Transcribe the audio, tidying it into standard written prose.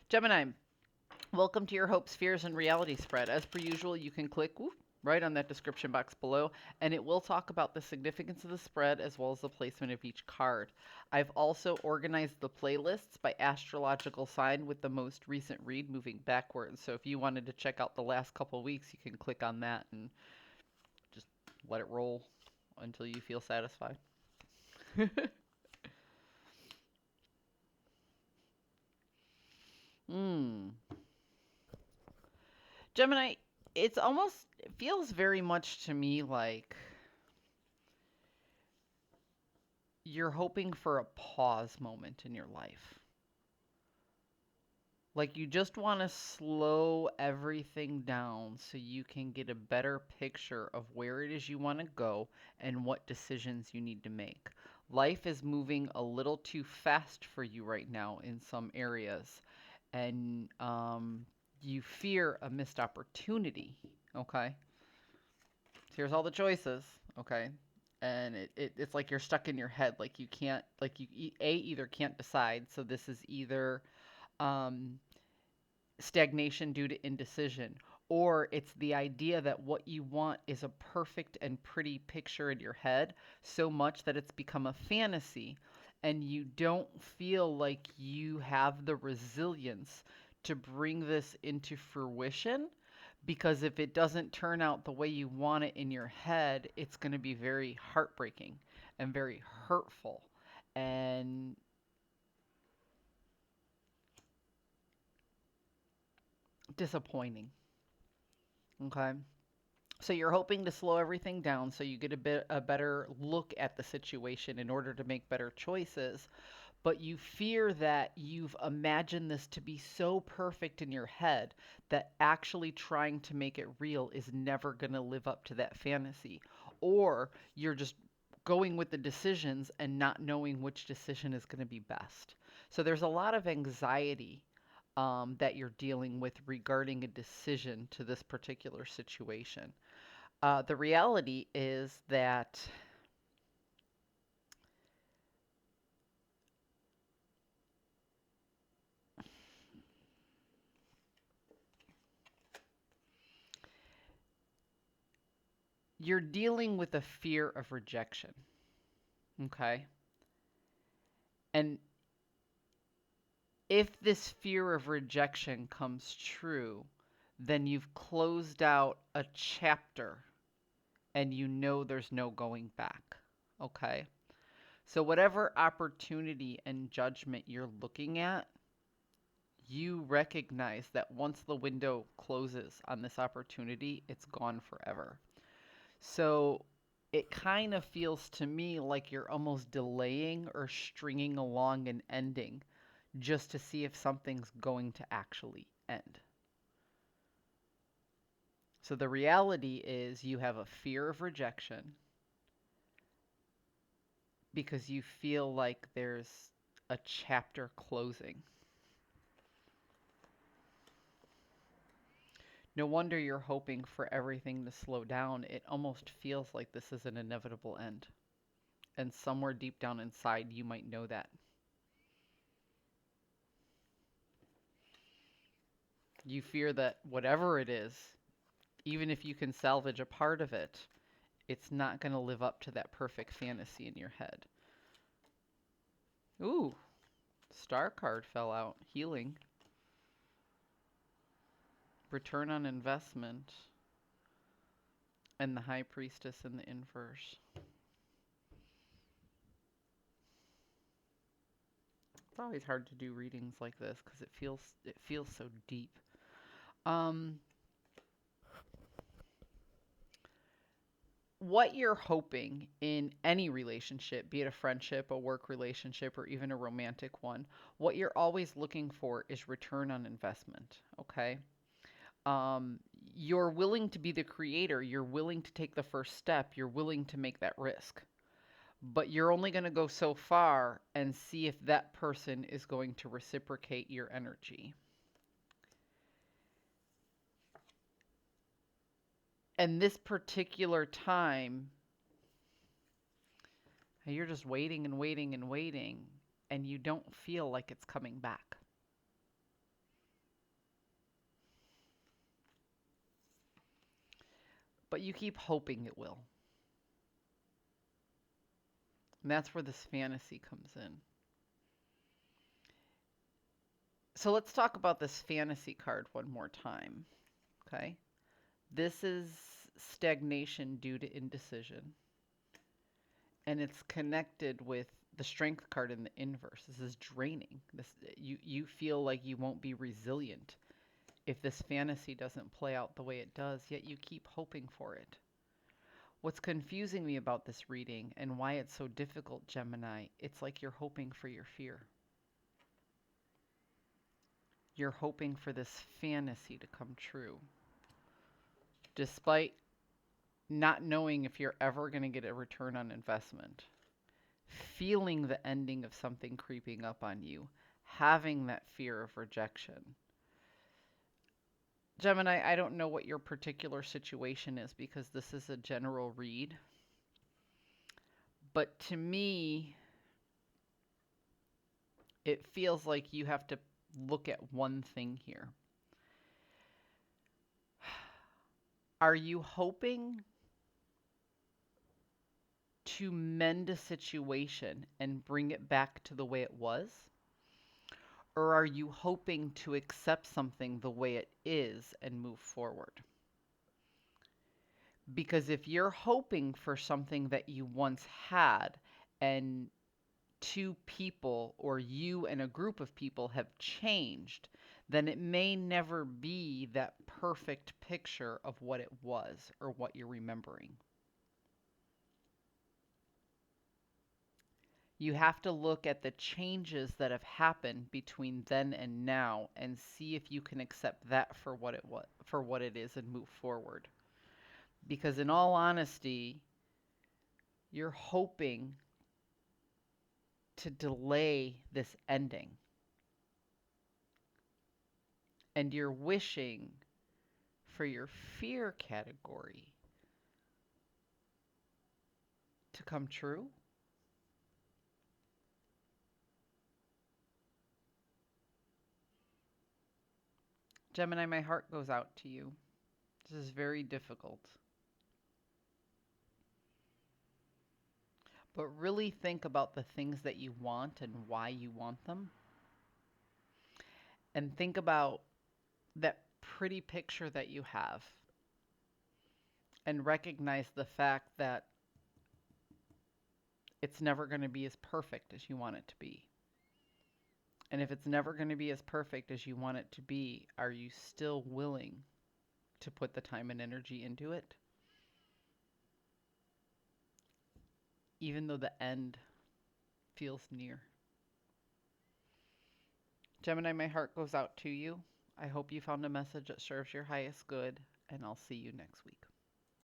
Gemini, welcome to your hopes, fears, and reality spread. As per usual, you can click right on that description box below, and it will talk about the significance of the spread as well as the placement of each card. I've also organized the playlists by astrological sign with the most recent read moving backwards. So if you wanted to check out the last couple weeks, you can click on that and just let it roll until you feel satisfied. Hmm. Gemini, it feels very much to me like you're hoping for a pause moment in your life. Like you just want to slow everything down so you can get a better picture of where it is you want to go and what decisions you need to make. Life is moving a little too fast for you right now in some areas, and you fear a missed opportunity. Okay? So here's all the choices. Okay? And it's like you're stuck in your head. Like you can't, like either can't decide. So this is either um, stagnation due to indecision, or it's the idea that what you want is a perfect and pretty picture in your head so much that it's become a fantasy, and you don't feel like you have the resilience to bring this into fruition. Because if it doesn't turn out the way you want it in your head, it's going to be very heartbreaking and very hurtful. And disappointing. Okay. So you're hoping to slow everything down so you get a better look at the situation in order to make better choices, but you fear that you've imagined this to be so perfect in your head that actually trying to make it real is never going to live up to that fantasy. Or you're just going with the decisions and not knowing which decision is going to be best. So there's a lot of anxiety that you're dealing with regarding a decision to this particular situation. The reality is that you're dealing with a fear of rejection. Okay. And if this fear of rejection comes true, then you've closed out a chapter and you know there's no going back. Okay. So, whatever opportunity and judgment you're looking at, you recognize that once the window closes on this opportunity, it's gone forever. So it kind of feels to me like you're almost delaying or stringing along an ending just to see if something's going to actually end. So the reality is you have a fear of rejection because you feel like there's a chapter closing. No wonder you're hoping for everything to slow down. It almost feels like this is an inevitable end. And somewhere deep down inside, you might know that. You fear that whatever it is, even if you can salvage a part of it, it's not going to live up to that perfect fantasy in your head. Ooh, star card fell out. Healing. Return on investment. And the high priestess in the inverse. It's always hard to do readings like this because it feels so deep. Um, what you're hoping in any relationship, be it a friendship, a work relationship, or even a romantic one, what you're always looking for is return on investment. Okay. Um, you're willing to be the creator. You're willing to take the first step. You're willing to make that risk. But you're only going to go so far and see if that person is going to reciprocate your energy. And this particular time, you're just waiting and waiting and waiting, and you don't feel like it's coming back. but you keep hoping it will. And that's where this fantasy comes in. So let's talk about this fantasy card one more time. Okay. This is stagnation due to indecision. And it's connected with the strength card in the inverse. This is draining. You feel like you won't be resilient if this fantasy doesn't play out the way it does, yet you keep hoping for it. What's confusing me about this reading and why it's so difficult, Gemini, it's like you're hoping for your fear. You're hoping for this fantasy to come true, despite not knowing if you're ever going to get a return on investment. Feeling the ending of something creeping up on you, having that fear of rejection. Gemini, I don't know what your particular situation is because this is a general read. But to me, it feels like you have to look at one thing here. Are you hoping to mend a situation and bring it back to the way it was? Or are you hoping to accept something the way it is and move forward? Because if you're hoping for something that you once had and two people or you and a group of people have changed, then it may never be that perfect picture of what it was or what you're remembering. You have to look at the changes that have happened between then and now and see if you can accept that for what it is and move forward. Because in all honesty, you're hoping to delay this ending. And you're wishing for your fear category to come true. Gemini, my heart goes out to you. This is very difficult. But really think about the things that you want and why you want them. And think about that pretty picture that you have. And recognize the fact that it's never going to be as perfect as you want it to be. And if it's never going to be as perfect as you want it to be, are you still willing to put the time and energy into it? Even though the end feels near. Gemini, my heart goes out to you. I hope you found a message that serves your highest good, and I'll see you next week.